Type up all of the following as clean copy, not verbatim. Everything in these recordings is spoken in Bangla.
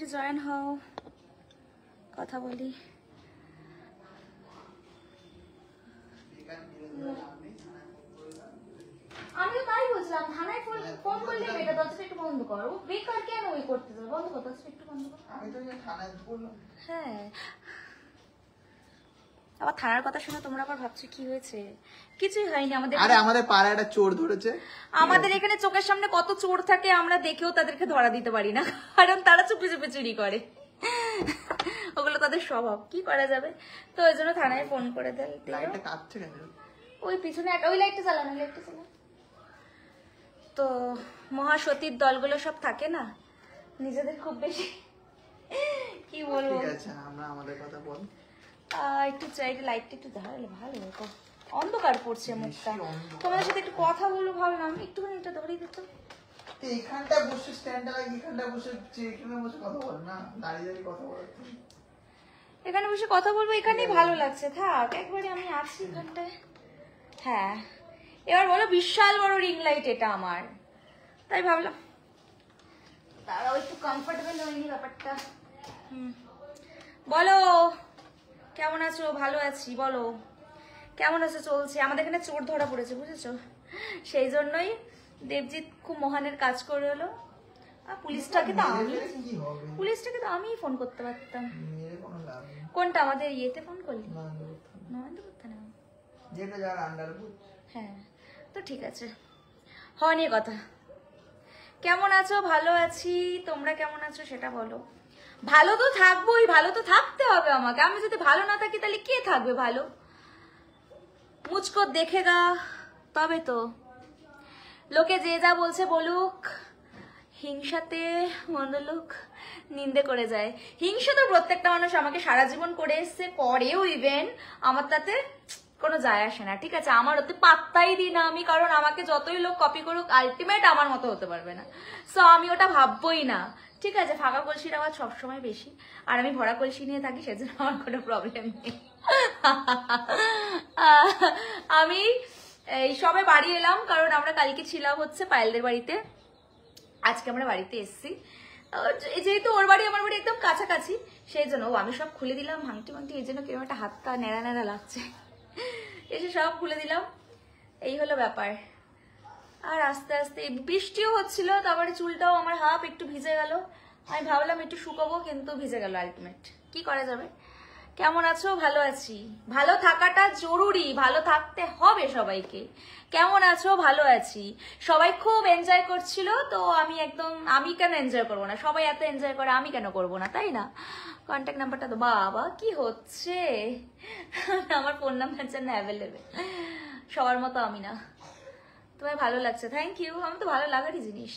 একটু জয়েন হও, কথা বলি। আমিও তাই বুঝলাম, থানায় ফোন করলে বেটা দরজাটা একটু বন্ধ করো। বেকার কেন ওই করতে যাবে? বন্ধ কর, দরজাটা একটু বন্ধ কর। আমি তো থানায় বললাম। হ্যাঁ, আবার থানার কথা শুনে তোমরা আবার ভাবছো কি হয়েছে? কিছুই হয়নি আমাদের। আরে আমাদের পাড়ায় একটা চোর ধরেছে। আমাদের এখানে চোখের সামনে কত চোর থাকে, আমরা দেখেও তাদেরকে ধরা দিতে পারি না, কারণ তারা চুপি চুপি চুরি করে। ওগুলো তাদের স্বভাব, কি করা যাবে? তো ওই জন্য থানায় ফোন করে দেয়। লাইটটা কাটছে কেন? ওই পিছনে ওই লাইটটা চালানো, লাইটটা চালানো। তো মহাসতীর দলগুলো সব থাকে না, নিজেদের খুব বেশি কি বলবো। ঠিক আছে, আমরা আমাদের কথা বল। একটু চাই, লাইটটা একটু ধারালে ভালো হতো, অন্ধকার পড়ছে মুখটা। তোমাদের সাথে একটু কথা বলবো ভাবলাম, একটুখানি এটা ধরিয়ে দিত। এখানটা বসে স্ট্যান্ডটা লাগিয়ে এখানটা বসে এখানে বসে কথা বল না, দাঁড়িয়ে দাঁড়িয়ে কথা বল। এখানে বসে কথা বলবো, এখানেই ভালো লাগছে। থাক, একবারে আমি আছি এখানটায়। হ্যাঁ, এবার বলো, বিশাল বড় রিং লাইট এটা আমার, তাই ভাবলাম তারাও একটু কমফোর্টেবল হয়নি ব্যাপারটা। বলো কেমন আছো? ভালো আছি। বলো কেমন আছো? চলছে। আমাদের এখানে চোর ধরা পড়েছে, বুঝেছো? সেই জন্যই দেবজিৎ খুব মহানের কাজ করে হলো। পুলিশটাকে তো আমি ফোন করতে পারতাম। কোনটা? আমাদের ইয়েতে ফোন করলি? হ্যাঁ, তো ঠিক আছে, হয়নি কথা। কেমন আছো? ভালো আছি। তোমরা কেমন আছো সেটা বলো। ভালো তো থাকবোই, ভালো তো থাকতে হবে আমাকে। আমি যদি ভালো না থাকি তাহলে কে থাকবে ভালো? মুঝকো দেখেগা তবে তো। লোকে যে যা বলছে বলুক, হিংসাতে মন্দলোক নিন্দে করে যায়। হিংসা তো প্রত্যেকটা মানুষ আমাকে সারা জীবন করে এসছে, করেও ইভেন। আমার তাতে কোনো যায় আসে না, ঠিক আছে? আমার ওতে পাত্তাই দিই না আমি, কারণ আমাকে যতই লোক কপি করুক, আলটিমেট আমার মতো হতে পারবে না। সো আমি ওটা ভাববোই না, ঠিক আছে? ফাঁকা কলসির আওয়াজ সবসময় বেশি, আর আমি ভরা কলসি নিয়ে থাকি, সেজন্য আমার কোনো প্রবলেম নেই। আমি এই সবে বাড়ি এলাম, কারণ আমরা কালকে ছিলাম হচ্ছে পায়েলদের বাড়িতে, আজকে আমরা বাড়িতে এসছি। যেহেতু ওর বাড়ি আমার বাড়ি একদম কাছাকাছি, সেই জন্য আমি সব খুলে দিলাম ভাঙটি ভাঙটি, এই জন্য কিরকম একটা হাতটা নেড়া নেড়া লাগছে। এসে সব খুলে দিলাম, এই হলো ব্যাপার। আর আস্তে আস্তে বৃষ্টিও হচ্ছিল, তারপরে চুলটাও আমার হাফ একটু ভিজে গেল। আমি ভাবলাম একটু শুকাবো, কিন্তু ভিজে গেল আলটিমেট। কি করা যাবে? কেমন আছো? ভালো আছি। ভালো থাকাটা জরুরি, ভালো থাকতে হবে সবাইকে। কেমন আছো? ভালো আছি। সবাই খুব এনজয় করছিল, তো আমি কেন এনজয় করবো না? সবাই এত এনজয় করে, আমি কেন করবো না, তাই না? কন্ট্যাক্ট নাম্বারটা তো, বাবা কি হচ্ছে, আমার ফোন নাম্বার যেন অ্যাভেলেবেল। সবার মতো আমি না। তোমায় ভালো লাগছে, থ্যাংক ইউ। আমি তো ভালো লাগারই জিনিস।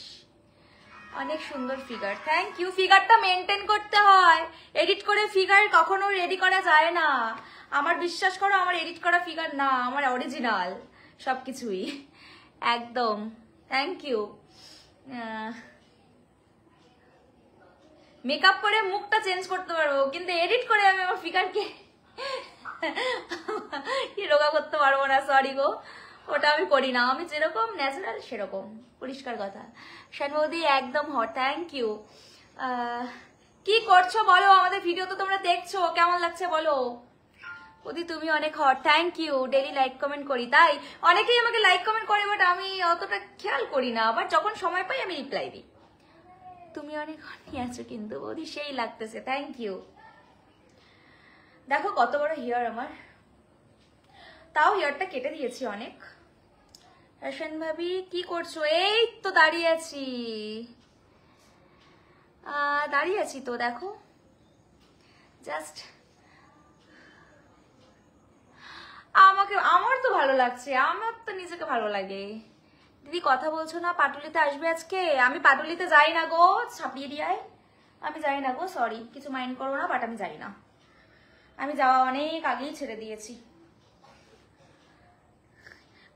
অনেক সুন্দর ফিগার, থ্যাংক ইউ। ফিগারটা মেনটেন করতে হয়, এডিট করে ফিগার কখনো রেডি করা যায় না। আমার বিশ্বাস করো, আমার এডিট করা ফিগার না, আমার অরিজিনাল সবকিছুই একদম। Thank you. মেকআপ করে মুখটা চেঞ্জ করতে পারবো, কিন্তু এডিট করে আমি আমার ফিগারকে কি রোগা করতে পারবো না, সরি গো। ওটা আমি করি না, আমি যেরকম ন্যাচারাল সেরকম, পরিষ্কার কথা। শানবৌদি একদম হট, থ্যাংক ইউ। কি করছো বলো? আমাদের ভিডিও তো তোমরা দেখছো, কেমন লাগছে বলো? ওদি তুমি অনেক hot, thank you. Daily like comment করি, তাই অনেকেই আমাকে লাইক কমেন্ট করে, বাট আমি অতটা খেয়াল করি না। আবার যখন সময় পাই আমি রিপ্লাই দিই। তুমি অনেক হটই আছো কিন্তু বৌদি, সেই লাগতেছে, থ্যাংক ইউ। দেখো কত বড় হেয়ার আমার, তাও হেয়ারটা কেটে দিয়েছি অনেক। রশন ভাবি কি করছো? এই তো দাঁড়িয়ে আছি তো, দেখো জাস্ট। আমার তো ভালো লাগছে, আমার তো নিজেকে ভালো লাগে। দিদি কথা বলছো না? পাটুলিতে আসবে আজকে? আমি পাটুলিতে যাই না গো, ছাপিয়ে দিয়াই আমি যাই না গো, সরি, কিছু মাইন্ড করো না, বাট আমি যাই না। আমি যাওয়া অনেক আগেই ছেড়ে দিয়েছি।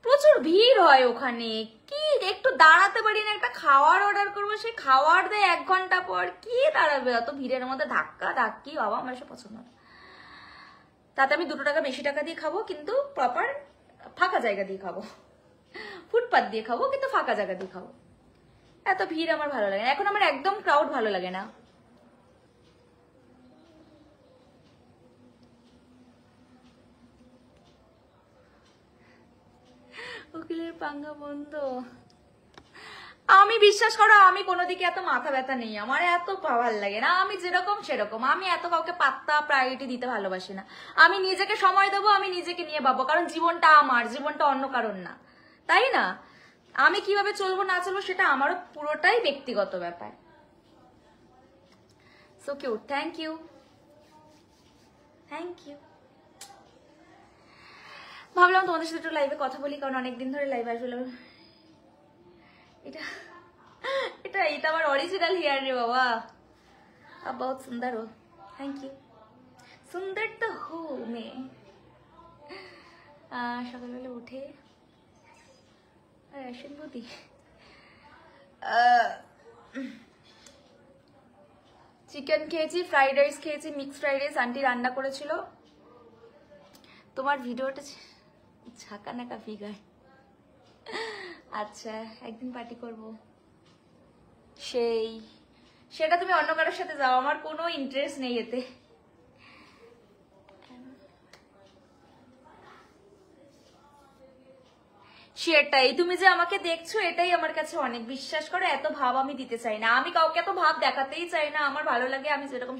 প্রচুর ভিড় হয় ওখানে, কি একটু দাঁড়াতে পারি না। একটা খাওয়ার অর্ডার করবো, সেই খাওয়ার দেয় 1 ঘন্টা পর, কি দাঁড়াবে অত ভিড়ের মধ্যে? ধাক্কা ধাক্কি, বাবা আমার এসব পছন্দ না। তাতে আমি 2 টাকা বেশি টাকা দিয়ে খাবো, কিন্তু প্রপার ফাঁকা জায়গা দিয়ে খাবো, ফুটপাত দিয়ে খাবো, কিন্তু ফাঁকা জায়গা দিয়ে খাবো। এত ভিড় আমার ভালো লাগে না, এখন আমার একদম ক্রাউড ভালো লাগে না। উকিলের পাঙ্গা বন্ধ। আমি বিশ্বাস করো আমি কোনো দিকে এত মাথা ব্যথা নেই, আমার এত ভালো লাগে না, আমি যেরকম সেরকম, আমি এত কাউকে পাত্তা প্রায়োরিটি দিতে ভালোবাসি না। আমি নিজেকে সময় দেবো, আমি নিজেকে নিয়ে ভাববো, কারণ জীবনটা আমার, জীবনটা অন্য কারণ না, তাই না? আমি কিভাবে চলবো না চলবো সেটা আমারও পুরোটাই ব্যক্তিগত ব্যাপার। So cute, thank you, thank you. ভাবলাম তোমাদের সাথে একটু লাইভে কথা বলি, কারণ অনেকদিন ধরে লাইভে আসলে এটা এটা এটা আমার অরিজিনাল হেয়ার রে বাবা। अब बहुत सुंदर हो, थैंक यू। सुंदर तो हो मैं। সকালবেলা উঠে রেশন বুদ্ধি চিকেন খেয়েছি, ফ্রাইড রাইস খেয়েছি, মিক্সড ফ্রাইড রাইস আন্টি রান্না করেছিল। তোমার ভিডিওটা ঝাঁকানাকা ফিগার। আচ্ছা একদিন পার্টি করব, সেটা তুমি অন্য কারোর সাথে যাও, আমার কোনো ইন্টারেস্ট নেই এতে। সেটাই, তুমি যে আমাকে দেখছো এটাই আমার কাছে অনেক, বিশ্বাস করো। এত ভাব আমি দিতে চাই না, আমি কাউকে এত ভাব দেখাতেই চাই না, আমার ভালো লাগে আমি যেরকম।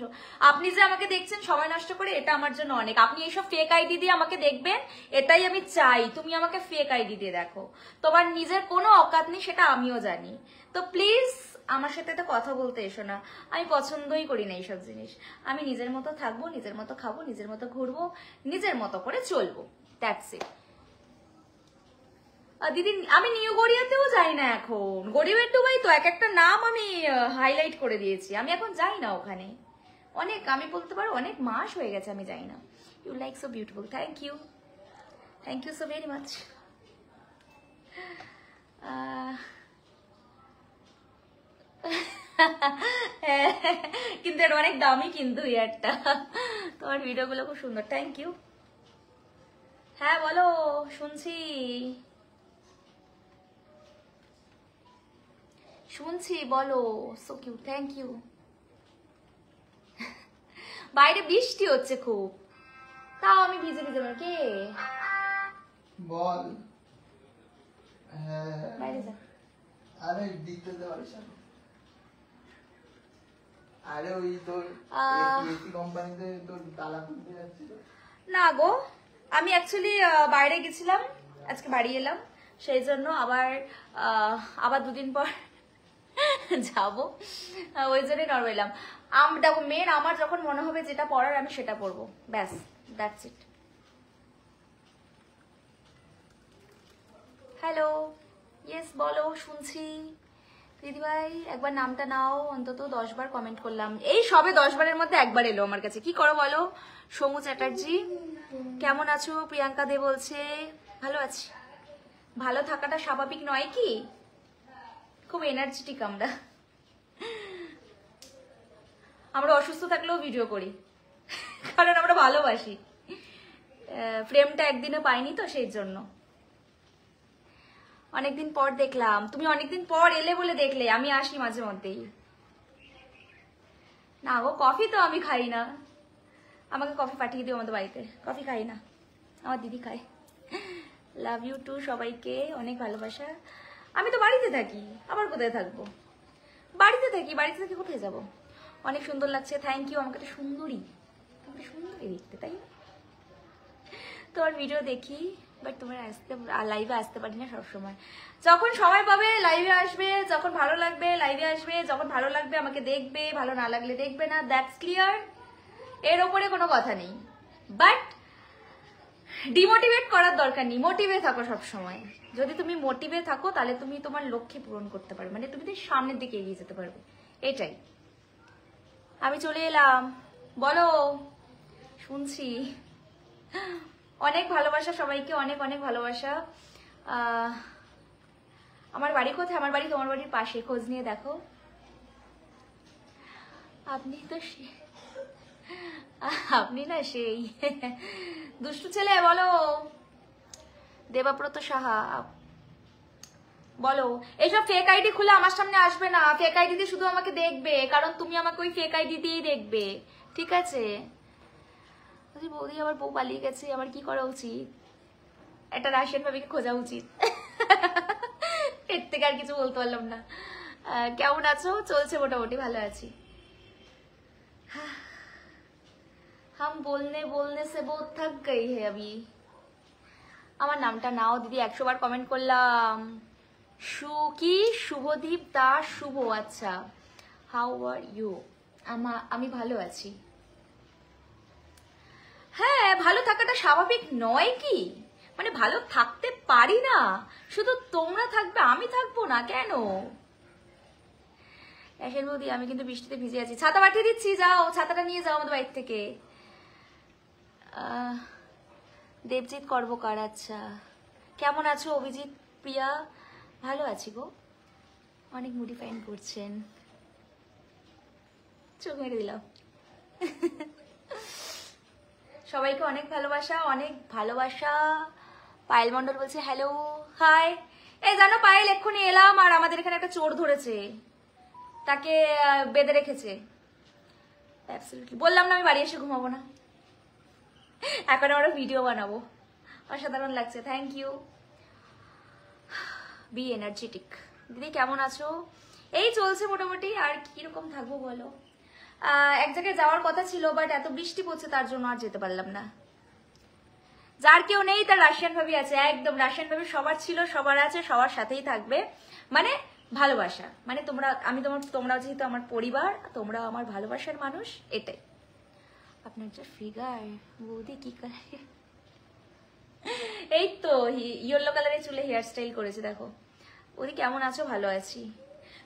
আপনি যে আমাকে দেখছেন সময় নষ্ট করে, এটা আমার জন্য অনেক। আপনি এইসব ফেক আইডি দিয়ে আমাকে দেখবেন, এটাই আমি চাই। তুমি আমাকে ফেক আইডি দিয়ে দেখো, তোমার নিজের কোনো অকাত নেই, সেটা আমিও জানি। তো প্লিজ আমার সাথে তো কথা বলতে এসো না, আমি পছন্দই করি না এইসব জিনিস। আমি নিজের মতো থাকবো, নিজের মতো খাবো, নিজের মতো ঘুরবো, নিজের মতো করে চলবো, দ্যাটস ইট। দিদি আমি নিউ গড়িয়াতেও যাই না এখন, গরিবের ডুবাই তো এক একটা নাম আমি হাইলাইট করে দিয়েছি, আমি এখন যাই না ওখানে। অনেক, আমি বলতে পারো অনেক মাস হয়ে গেছে আমি যাই না। You like so beautiful, thank you so very much. কিন্তু এটা অনেক দামি কিন্তু ইয়ারটা, তোমার ভিডিওগুলো খুব সুন্দর, থ্যাংক ইউ। হ্যাঁ বলো, শুনছি শুনছি, বলো। So cute, thank you. বাইরে বৃষ্টি হচ্ছে খুব, তাও আমি ভিজে ভিজে কে বল। হ্যাঁ বাইরে যা। আরে দিতে দে পয়সা। আরে ওই তোর এসি কোম্পানিতে তোর তালা খুলতে যাচ্ছিল না গো, আমি অ্যাকচুয়ালি বাইরে গেছিলাম, আজকে বাড়ি এলাম, সেই জন্য আবার দুদিন পর যাবো, ওই জন্যই নর্মাল এলাম। দেখো মেন আমার যখন মনে হবে যেটা পড়ার আমি সেটা পড়বো, ব্যাস, দ্যাটস ইট। হ্যালো, ইয়েস বলো, শুনছি। দিদিভাই একবার নামটা নাও, অন্তত 10 বার কমেন্ট করলাম, এই সবে 10 বারের মধ্যে একবার এলো আমার কাছে। কি করো বলো? সমু চ্যাটার্জি কেমন আছো? প্রিয়াঙ্কা দে বলছে ভালো আছি। ভালো থাকাটা স্বাভাবিক নয় কি? খুব এনার্জেটিক আমরা অসুস্থ থাকলেও ভিডিও করি, কারণ আমরা ভালোবাসি। ফ্রেমটা একদিনও পাইনি তো, সেই জন্য। অনেকদিন পর দেখলাম, তুমি অনেকদিন পর এলে বলে দেখলে, আমি আসি মাঝে মধ্যেই। না গো, কফি তো আমি খাই না, আমাকে কফি পাঠিয়ে দিও আমাদের বাড়িতে। কফি খাই না, আমার দিদি খায়। লাভ ইউ টু সবাইকে, অনেক ভালোবাসা। আমি তো বাড়িতে থাকি, আবার কোথায় থাকবো? বাড়িতে থাকি কোথায় যাব? অনেক সুন্দর লাগছে, থ্যাংক ইউ। আমাকে তো সুন্দরী দেখতে, তাই না? তোমার ভিডিও দেখি, বাট তোমার লাইভে আসতে পারি না সবসময়। যখন সময় পাবে লাইভে আসবে, যখন ভালো লাগবে লাইভে আসবে, যখন ভালো লাগবে আমাকে দেখবে, ভালো না লাগলে দেখবে না, দ্যাটস ক্লিয়ার। এর ওপরে কোনো কথা নেই, বাট ডিমোটিভেট করার দরকার নেই, মোটিভে থাকো সবসময়। যদি তুমি মোটিভে থাকো তাহলে তুমি তোমার লক্ষ্যে পূরণ করতে পারবে, মানে তুমি সামনের দিকে এগিয়ে যেতে পারবে, এটাই। আমি চলে এলাম, বলো, শুনছি। অনেক ভালোবাসা সবাইকে, অনেক অনেক ভালোবাসা। আমার বাড়ি কোথায়? আমার বাড়ি তোমার বাড়ির পাশে, খোঁজ নিয়ে দেখো। আপনি না সেই দুষ্টু ছেলে। বলো, দেবাব্রত সাহা বলো। এইসব ফেক আইডি খুলে আমার সামনে আসবে না, ফেক আইডি দিয়ে শুধু আমাকে দেখবে, কারণ তুমি আমাকে ওই ফেক আইডি দিয়েই দেখবে, ঠিক আছে? বৌদি আবার বউ পালিয়ে গেছে, আমার কি করা উচিত? একটা রাশিয়ান ভাবিকে খোঁজা উচিত। এর থেকে আর কিছু বলতে পারলাম না। কেমন আছো? চলছে মোটামুটি, ভালো আছি। हम बोलने बोलने से बहुत थक गई है अभी। আমার নামটা নাও দিদি, 100 বার কমেন্ট করলাম। কি শুভদীপ দাস, শুভ, আচ্ছা। How are you? আমি ভালো আছি। হ্যাঁ, ভালো থাকাটা স্বাভাবিক নয় কি? মানে ভালো থাকতে পারি না, শুধু তোমরা থাকবে আমি থাকবো না কেন? এখন বৌদি আমি কিন্তু বৃষ্টিতে ভিজে আছি, ছাতা পাঠিয়ে দিচ্ছি, যাও ছাতাটা নিয়ে যাও আমাদের বাড়ি থেকে। দেবজিৎ কর্মকার, আচ্ছা। কেমন আছো অভিজিৎ প্রিয়া? ভালো আছি গো। অনেক মডিফাইন করছেন, চোখ মেরে দিলাম। সবাইকে অনেক ভালোবাসা, অনেক ভালোবাসা। পায়েল মন্ডল বলছে হ্যালো, হাই। এই জানো পায়েল, এক্ষুনি এলাম আর আমাদের এখানে একটা চোর ধরেছে, তাকে বেঁধে রেখেছে। বললাম না আমি বাড়ি এসে ঘুমাবো না, এখন আমরা ভিডিও বানাবো। অসাধারণ লাগছে, থ্যাংক ইউ। B energetic. দিদি কেমন আছো? এই চলছে মোটামুটি, আর কিরকম থাকবো বলো। এক জায়গায় যাওয়ার কথা ছিল, বাট এত বৃষ্টি পড়ছে তার জন্য আর যেতে পারলাম না। যার কেউ নেই তার রাশিয়ান ভাবি আছে, একদম রাশিয়ান ভাবি সবার ছিল, সবার আছে, সবার সাথেই থাকবে। মানে ভালোবাসা, মানে তোমরা যেহেতু আমার পরিবার, তোমরা আমার ভালোবাসার মানুষ, এটাই। আপনার যে ফিগার বৌদি, কি কালার? এই তো ইয়েলো কালারের চুলে হেয়ার স্টাইল করেছে, দেখো। বৌদি কেমন আছো? ভালো আছি।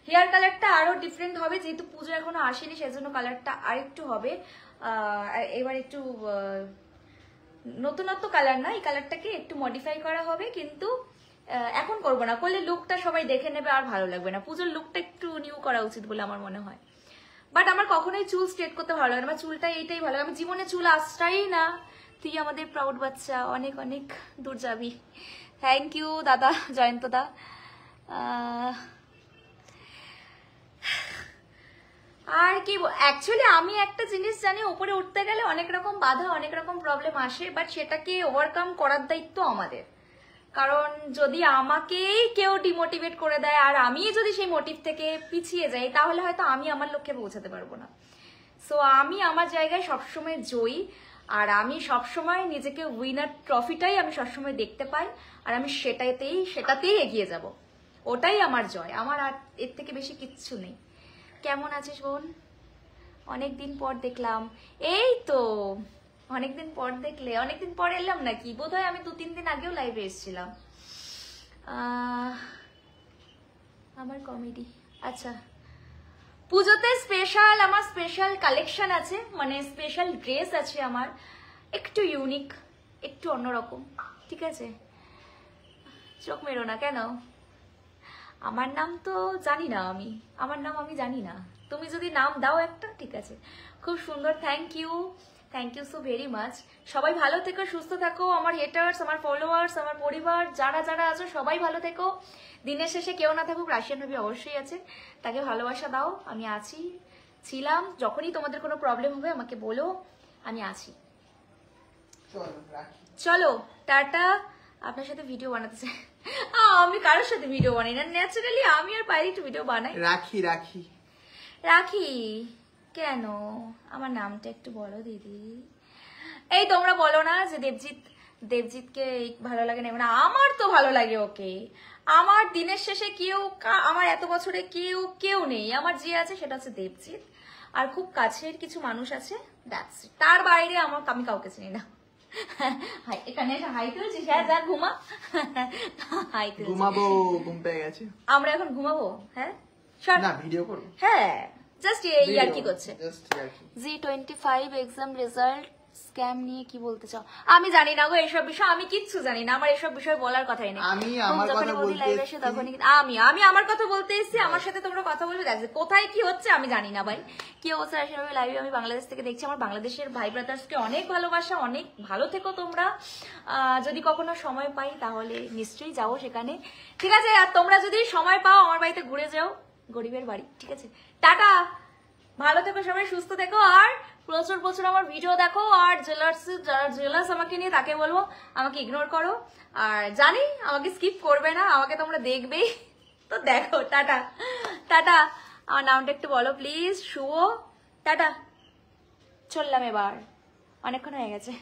হেয়ার কালারটা আরো ডিফারেন্ট হবে, যেহেতু পুজো এখনো আসেনি, সেজন্য কালারটা আরেকটু হবে। এবার একটু নতুনত্ব কালার না, এই কালারটাকে একটু মডিফাই করা হবে, কিন্তু এখন করবো না, করলে লুকটা সবাই দেখে নেবে আর ভালো লাগবে না। পুজোর লুকটা একটু নিউ করা উচিত বলে আমার মনে হয়। বাট আমার কখনোই চুল স্ট্রেট করতে ভালো লাগে না, আমার চুলটা এইটাই ভালো লাগে। আমি জীবনে চুল আসটাই না। তুই আমাদের প্রাউড বাচ্চা, অনেক অনেক দূর যাবি। থ্যাংক ইউ দাদা, জয়ন্ত দা। আর কি অ্যাকচুয়ালি আমি একটা জিনিস জানি, উপরে উঠতে গেলে অনেক রকম বাধা, অনেক রকম প্রবলেম আসে, বাট সেটাকে ওভারকাম করার দায়িত্ব আমাদের। কারণ যদি আমাকেই কেউ ডিমোটিভেট করে দেয় আর আমি যদি সেই মোটিভ থেকে পিছিয়ে যাই, তাহলে হয়তো আমি আমার লক্ষ্যে পৌঁছাতে পারবো না। সো আমি আমার জায়গায় সবসময় জয়ী, আর আমি সবসময় নিজেকে উইনার ট্রফিটাই আমি সবসময় দেখতে পাই, আর আমি সেটাতেই এগিয়ে যাব। ওটাই আমার জয়, আমার আর এর থেকে বেশি কিচ্ছু নেই। কেমন আছিস বোন? অনেকদিন পর দেখলাম। এই তো অনেকদিন পর দেখলে, অনেকদিন পর এলাম নাকি? বোধহয় আমি 2-3 দিন আগেও লাইভে এসেছিলাম। আমার কমেডি, আচ্ছা। পুজোতে স্পেশাল আমার স্পেশাল কালেকশন আছে, মানে স্পেশাল ড্রেস আছে আমার, একটু ইউনিক, একটু অন্যরকম, ঠিক আছে? চোখ মেরো না কেন? আমার নাম তো জানি না, আমার নাম আমি জানি না। তুমি যদি নাম দাও একটা, ঠিক আছে, খুব সুন্দর। Thank you so very much. সবাই ভালো থেকো, সুস্থ থাকো। আমার হেটার্স, আমার ফলোয়ার্স, আমার পরিবার, যারা যারা আছো সবাই ভালো থেকো। দিনের শেষে কেউ না থাকুক, রাশিয়ান ভাবি অবশ্যই আছে, তাকে ভালোবাসা দাও। আমি আছি, ছিলাম। যখনই তোমাদের কোনো প্রবলেম হবে আমাকে বলো, আমি আছি। চলো টাটা। আপনার সাথে ভিডিও বানাতে চাই। আমি কারোর সাথে ভিডিও বানাই না, ন্যাচারালি আমি আর বাইরে একটু ভিডিও বানাই। রাখি কেন? আমার নামটা একটু বলো দিদি। এই তোমরা বলো না যে দেবজিৎকে ভালো লাগে না, মানে আমার তো ভালো লাগে ওকে। আমার দিনের শেষে আমার এত বছরে কেউ নেই, আমার যে আছে সেটা হচ্ছে দেবজিৎ, আর খুব কাছের কিছু মানুষ আছে, দ্যাটস ইট। তার বাইরে আমি কাউকে চিনি না। এখানে এসে হাই তুলছিস? হ্যাঁ, যা ঘুমা। হাই তুলছিস? ঘুমাবো, ঘুম পেয়ে গেছে। আমরা এখন ঘুমাবো? হ্যাঁ, না ভিডিও করব। হ্যাঁ, জাস্ট ইয়ার কি করছে। G25 এক্সাম রেজাল্ট স্ক্যাম নিয়ে কি বলতে চাও? আমি জানি না গো এইসব বিষয়, আমি কিচ্ছু জানি না, আমার এইসব বিষয় বলার কথাই নেই। আমি আমার কথা বলতে এসেছি, আমি আমার কথা বলতে এসেছি, আমার সাথে তোমরা কথা বলবে। দেখো কোথায় কি হচ্ছে আমি জানি না ভাই। কি অবস্থা আসলে লাইভে আমি বাংলাদেশ থেকে দেখছি, আমার বাংলাদেশের ভাই ব্রাদার্সকে অনেক ভালোবাসা, অনেক ভালো থেকো তোমরা। যদি কখনো সময় পাই তাহলে নিশ্চয়ই যাবো সেখানে, ঠিক আছে? আর তোমরা যদি সময় পাও আমার বাড়িতে ঘুরে যাও, গরিবের বাড়ি, ঠিক আছে? টাটা। ভালো থেকো সবাই, সুস্থ থেকো, আর প্রচুর প্রচুর আমার ভিডিও দেখো। আর যারা জেলাস আমাকে নিয়ে তাকে বলবো আমাকে ইগনোর করো। আর জানি আমাকে স্কিপ করবে না, আমাকে তোমরা দেখবেই, তো দেখো। Tata tata. আমার নামটা একটু বলো প্লিজ। শুভ। টাটা, চললাম এবার, অনেকক্ষণ হয়ে গেছে।